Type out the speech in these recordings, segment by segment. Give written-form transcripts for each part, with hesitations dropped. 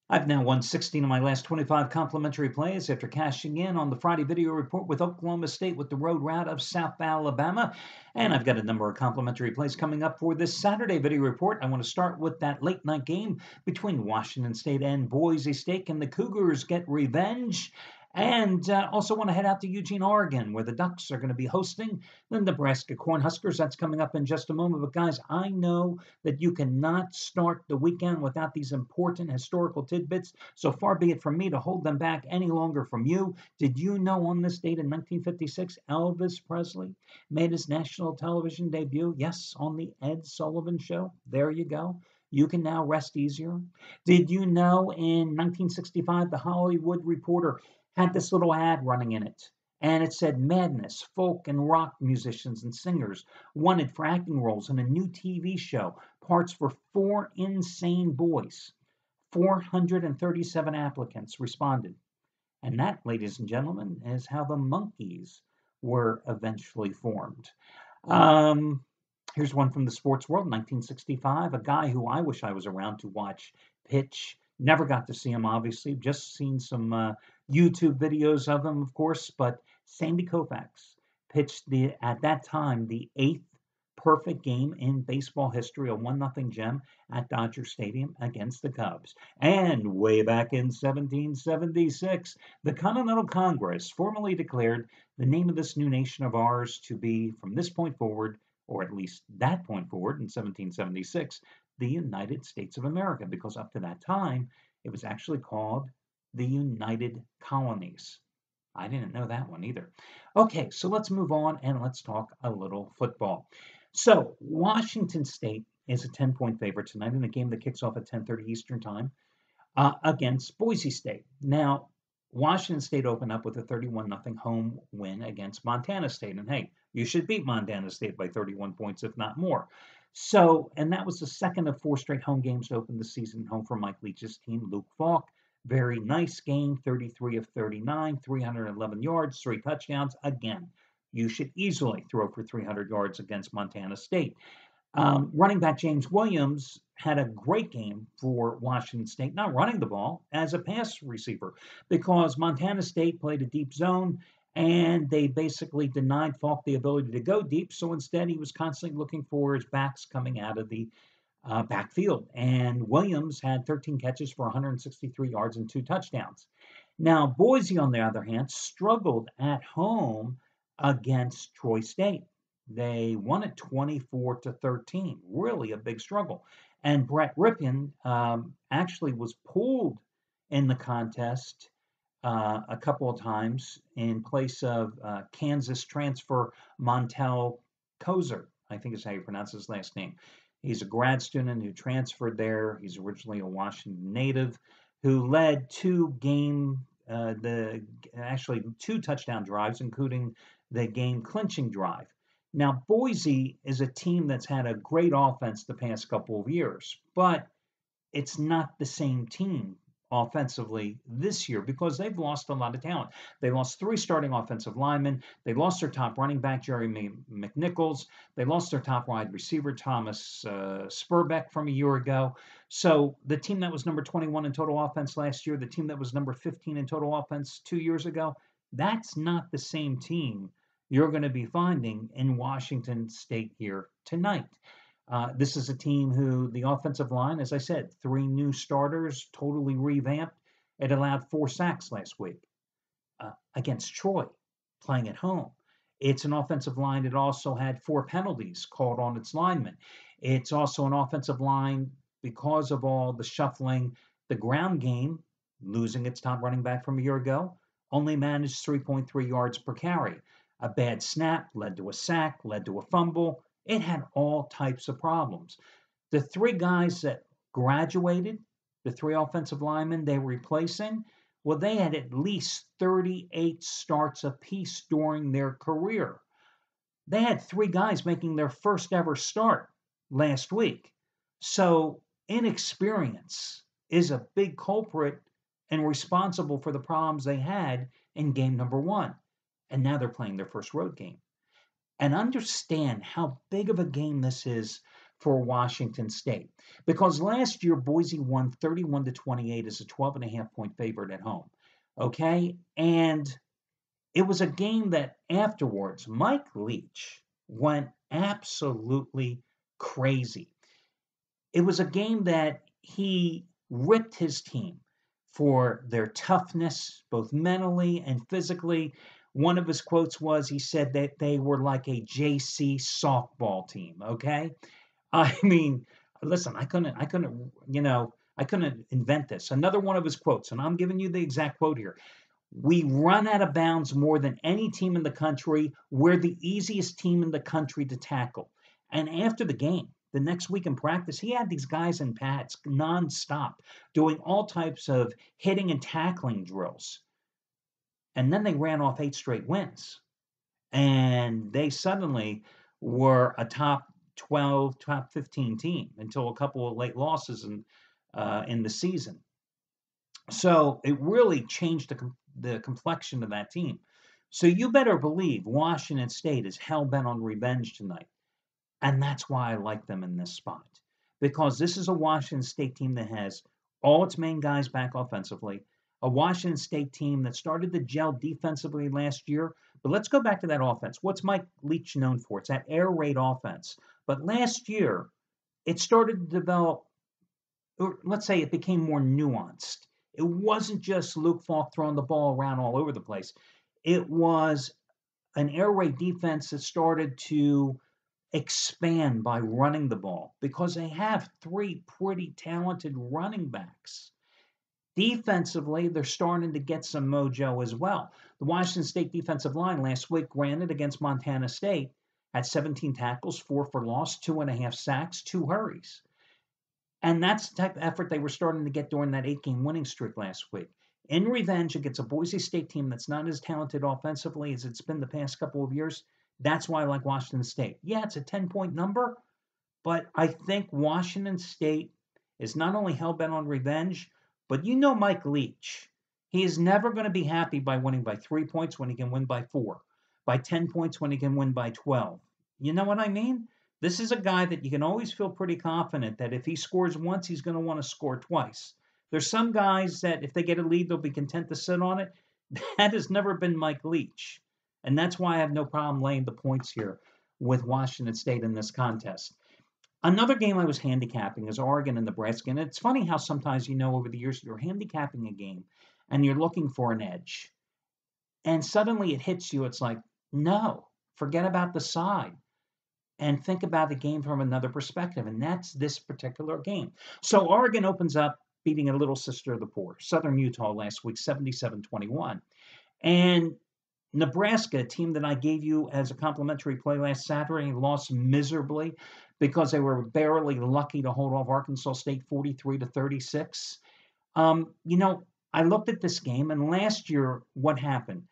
I've now won 16 of my last 25 complimentary plays after cashing in on the Friday video report with Oklahoma State with the road route of South Alabama. And I've got a number of complimentary plays coming up for this Saturday video report. I want to start with that late night game between Washington State and Boise State. Can the Cougars get revenge? And also want to head out to Eugene, Oregon, where the Ducks are going to be hosting the Nebraska Cornhuskers. That's coming up in just a moment. But guys, I know that you cannot start the weekend without these important historical tidbits. So far be it from me to hold them back any longer from you. Did you know on this date in 1956, Elvis Presley made his national television debut? Yes, on the Ed Sullivan Show. There you go. You can now rest easier. Did you know in 1965, the Hollywood Reporter had this little ad running in it? And it said madness, folk and rock musicians and singers wanted for acting roles in a new TV show, parts for 4 insane boys. 437 applicants responded. And that, ladies and gentlemen, is how the Monkees were eventually formed. Um, Here's one from the sports world, 1965, a guy who I wish I was around to watch pitch. Never got to see him, obviously, just seen some YouTube videos of him, of course, but Sandy Koufax pitched at that time the 8th perfect game in baseball history, a 1-0 gem at Dodger Stadium against the Cubs. And way back in 1776, the Continental Congress formally declared the name of this new nation of ours to be, from this point forward, or at least that point forward in 1776, the United States of America, because up to that time, it was actually called the United Colonies. I didn't know that one either. Okay, so let's move on and let's talk a little football. So Washington State is a 10-point favorite tonight in a game that kicks off at 10:30 Eastern Time against Boise State. Now, Washington State opened up with a 31-0 home win against Montana State. And hey, you should beat Montana State by 31 points, if not more. So, and that was the second of 4 straight home games to open the season home for Mike Leach's team, Luke Falk. Very nice game, 33 of 39, 311 yards, 3 touchdowns. Again, you should easily throw for 300 yards against Montana State. Running back James Williams had a great game for Washington State, not running the ball, as a pass receiver, because Montana State played a deep zone and they basically denied Falk the ability to go deep. So instead, he was constantly looking for his backs coming out of the backfield. And Williams had 13 catches for 163 yards and 2 touchdowns. Now, Boise, on the other hand, struggled at home against Troy State. They won it 24-13, really a big struggle. And Brett Ripien actually was pulled in the contest a couple of times in place of Kansas transfer Montel Kozer, I think is how you pronounce his last name. He's a grad student who transferred there. He's originally a Washington native who led 2 touchdown drives, including the game clinching drive. Now, Boise is a team that's had a great offense the past couple of years, but it's not the same team offensively this year because they've lost a lot of talent. They lost 3 starting offensive linemen. They lost their top running back, Jerry McNichols. They lost their top wide receiver, Thomas Spurbeck, from a year ago. So the team that was number 21 in total offense last year, the team that was number 15 in total offense 2 years ago, that's not the same team you're going to be finding in Washington State here tonight. This is a team who the offensive line, as I said, 3 new starters, totally revamped. It allowed 4 sacks last week against Troy, playing at home. It's an offensive line that also had 4 penalties called on its linemen. It's also an offensive line, because of all the shuffling, the ground game, losing its top running back from a year ago, only managed 3.3 yards per carry. A bad snap led to a sack, led to a fumble. It had all types of problems. The 3 guys that graduated, the 3 offensive linemen they were replacing, well, they had at least 38 starts apiece during their career. They had 3 guys making their first ever start last week. So inexperience is a big culprit and responsible for the problems they had in game number 1. And now they're playing their first road game. And understand how big of a game this is for Washington State. Because last year, Boise won 31-28 as a 12.5-point favorite at home. Okay? And it was a game that afterwards, Mike Leach went absolutely crazy. It was a game that he ripped his team for their toughness, both mentally and physically. One of his quotes was, he said that they were like a JC softball team, okay? I mean, listen, I couldn't invent this. Another one of his quotes, and I'm giving you the exact quote here. We run out of bounds more than any team in the country. We're the easiest team in the country to tackle. And after the game, the next week in practice, he had these guys in pads nonstop doing all types of hitting and tackling drills. And then they ran off 8 straight wins. And they suddenly were a top 12, top 15 team until a couple of late losses in the season. So it really changed the complexion of that team. So you better believe Washington State is hell-bent on revenge tonight. And that's why I like them in this spot. Because this is a Washington State team that has all its main guys back offensively, a Washington State team that started to gel defensively last year. But let's go back to that offense. What's Mike Leach known for? It's that air raid offense. But last year, it started to develop, or let's say it became more nuanced. It wasn't just Luke Falk throwing the ball around all over the place. It was an air raid defense that started to expand by running the ball because they have 3 pretty talented running backs. Defensively, they're starting to get some mojo as well. The Washington State defensive line last week, granted against Montana State, had 17 tackles, 4 for loss, 2.5 sacks, 2 hurries. And that's the type of effort they were starting to get during that 8-game winning streak last week. In revenge against a Boise State team that's not as talented offensively as it's been the past couple of years, that's why I like Washington State. Yeah, it's a 10-point number, but I think Washington State is not only hell-bent on revenge, but you know Mike Leach. He is never going to be happy by winning by 3 points when he can win by 4, by 10 points when he can win by 12. You know what I mean? This is a guy that you can always feel pretty confident that if he scores once, he's going to want to score twice. There's some guys that if they get a lead, they'll be content to sit on it. That has never been Mike Leach. And that's why I have no problem laying the points here with Washington State in this contest. Another game I was handicapping is Oregon and Nebraska. And it's funny how sometimes, over the years, you're handicapping a game and you're looking for an edge. And suddenly it hits you. It's like, no, forget about the side and think about the game from another perspective. And that's this particular game. So Oregon opens up beating a little sister of the poor, Southern Utah last week, 77-21. And Nebraska, a team that I gave you as a complimentary play last Saturday, lost miserably because they were barely lucky to hold off Arkansas State 43-36. I looked at this game, and last year, what happened?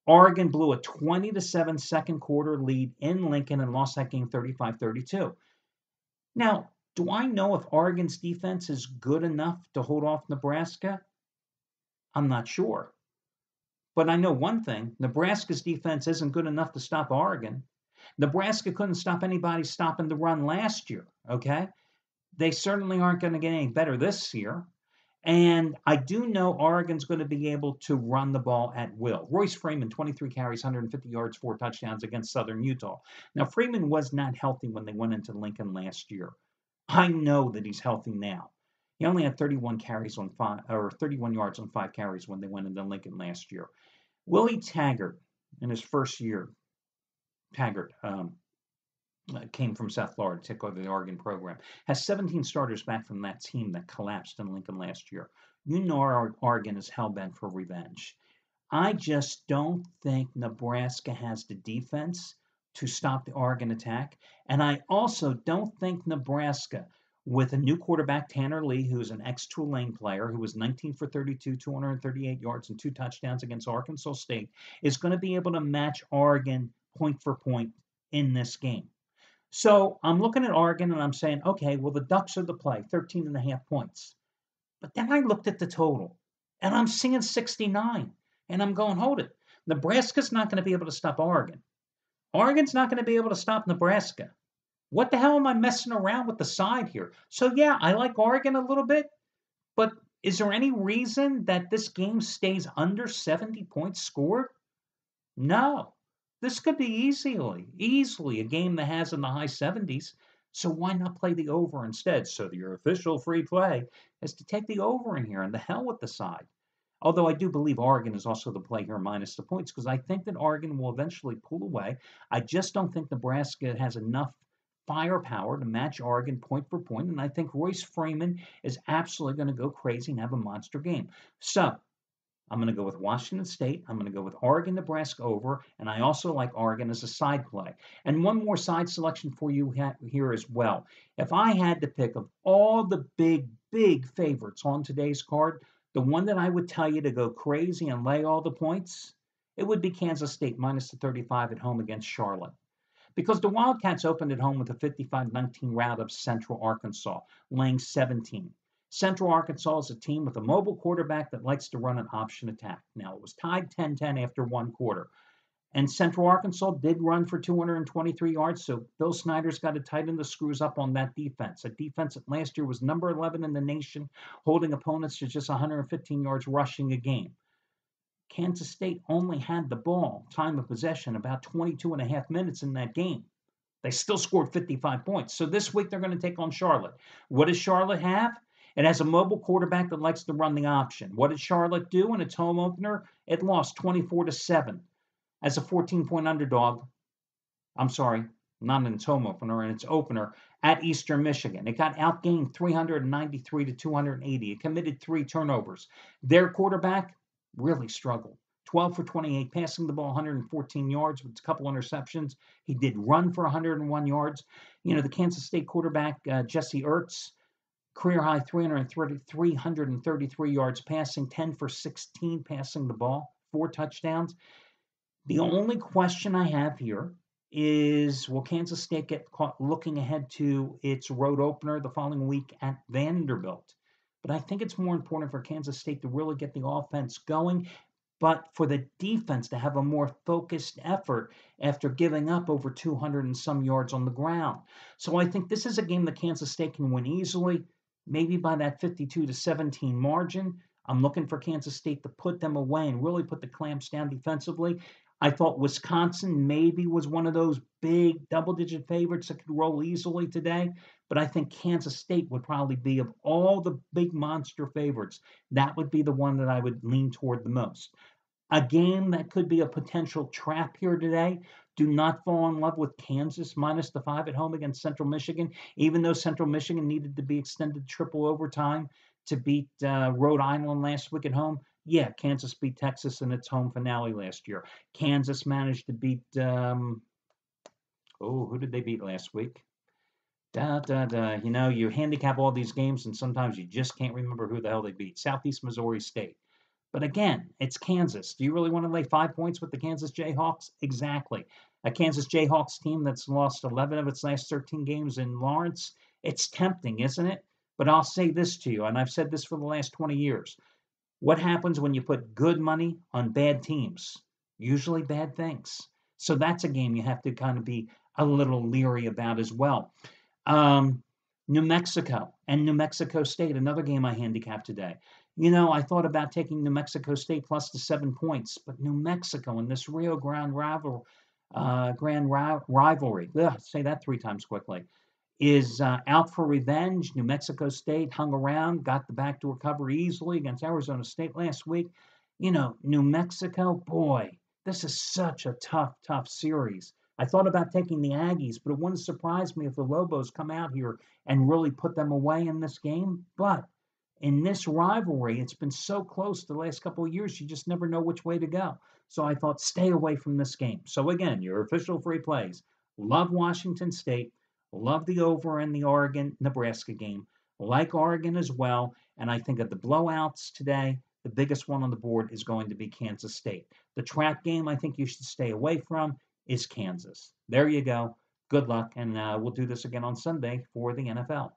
Oregon blew a 20-7 second quarter lead in Lincoln and lost that game 35-32. Now, do I know if Oregon's defense is good enough to hold off Nebraska? I'm not sure. But I know one thing, Nebraska's defense isn't good enough to stop Oregon. Nebraska couldn't stop anybody stopping the run last year, okay? They certainly aren't going to get any better this year. And I do know Oregon's going to be able to run the ball at will. Royce Freeman, 23 carries, 150 yards, 4 touchdowns against Southern Utah. Now, Freeman was not healthy when they went into Lincoln last year. I know that he's healthy now. He only had 31 yards on 5 carries when they went into Lincoln last year. Willie Taggart, in his first year, came from South Florida to take over the Oregon program, has 17 starters back from that team that collapsed in Lincoln last year. Oregon is hell-bent for revenge. I just don't think Nebraska has the defense to stop the Oregon attack. And I also don't think Nebraska, with a new quarterback, Tanner Lee, who is an ex-Tulane player, who was 19 for 32, 238 yards, and 2 touchdowns against Arkansas State, is going to be able to match Oregon point for point in this game. So I'm looking at Oregon and I'm saying, okay, well, the Ducks are the play, 13.5 points. But then I looked at the total, and I'm seeing 69. And I'm going, hold it. Nebraska's not going to be able to stop Oregon. Oregon's not going to be able to stop Nebraska. What the hell am I messing around with the side here? So, yeah, I like Oregon a little bit, but is there any reason that this game stays under 70 points scored? No. This could be easily a game that has in the high 70s. So why not play the over instead? So your official free play is to take the over in here, and the hell with the side. Although I do believe Oregon is also the play here minus the points, because I think that Oregon will eventually pull away. I just don't think Nebraska has enough firepower to match Oregon point for point, and I think Royce Freeman is absolutely going to go crazy and have a monster game. So I'm going to go with Washington State. I'm going to go with Oregon-Nebraska over, and I also like Oregon as a side play. And one more side selection for you here as well. If I had to pick of all the big favorites on today's card, the one that I would tell you to go crazy and lay all the points, it would be Kansas State minus the 35 at home against Charlotte. Because the Wildcats opened at home with a 55-19 rout of Central Arkansas, laying 17. Central Arkansas is a team with a mobile quarterback that likes to run an option attack. Now, it was tied 10-10 after one quarter. And Central Arkansas did run for 223 yards, so Bill Snyder's got to tighten the screws up on that defense. A defense that last year was number 11 in the nation, holding opponents to just 115 yards rushing a game. Kansas State only had the ball, time of possession, about 22 and a half minutes in that game. They still scored 55 points. So this week they're going to take on Charlotte. What does Charlotte have? It has a mobile quarterback that likes to run the option. What did Charlotte do in its home opener? It lost 24-7 as a 14-point underdog. I'm sorry, not in its home opener, in its opener at Eastern Michigan. It got outgained 393-280. It committed 3 turnovers. Their quarterback really struggled. 12 for 28, passing the ball 114 yards with a couple interceptions. He did run for 101 yards. You know, the Kansas State quarterback, Jesse Ertz, career high 333 yards passing, 10 for 16 passing the ball, 4 touchdowns. The only question I have here is, will Kansas State get caught looking ahead to its road opener the following week at Vanderbilt? But I think it's more important for Kansas State to really get the offense going, but for the defense to have a more focused effort after giving up over 200 and some yards on the ground. So I think this is a game that Kansas State can win easily, maybe by that 52-17 margin. I'm looking for Kansas State to put them away and really put the clamps down defensively. I thought Wisconsin maybe was one of those big double-digit favorites that could roll easily today, but I think Kansas State would probably be, of all the big monster favorites, that would be the one that I would lean toward the most. A game that could be a potential trap here today. Do not fall in love with Kansas minus the 5 at home against Central Michigan, even though Central Michigan needed to be extended triple overtime to beat Rhode Island last week at home. Yeah, Kansas beat Texas in its home finale last year. Kansas managed to beat, who did they beat last week? You know, you handicap all these games, and sometimes you just can't remember who the hell they beat. Southeast Missouri State. But again, it's Kansas. Do you really want to lay 5 points with the Kansas Jayhawks? Exactly. A Kansas Jayhawks team that's lost 11 of its last 13 games in Lawrence. It's tempting, isn't it? But I'll say this to you, and I've said this for the last 20 years. What happens when you put good money on bad teams? Usually bad things. So that's a game you have to kind of be a little leery about as well. New Mexico and New Mexico State, another game I handicapped today. You know, I thought about taking New Mexico State plus the 7 points, but New Mexico in this Rio Grande rivalry, say that 3 times quickly, is out for revenge. New Mexico State hung around, got the backdoor cover easily against Arizona State last week. You know, New Mexico, boy, this is such a tough series. I thought about taking the Aggies, but it wouldn't surprise me if the Lobos come out here and really put them away in this game. But in this rivalry, it's been so close the last couple of years, you just never know which way to go. So I thought, stay away from this game. So again, your official free plays. Love Washington State. Love the over in the Oregon-Nebraska game. Like Oregon as well. And I think of the blowouts today, the biggest one on the board is going to be Kansas State. The trap game I think you should stay away from is Kansas. There you go. Good luck. And we'll do this again on Sunday for the NFL.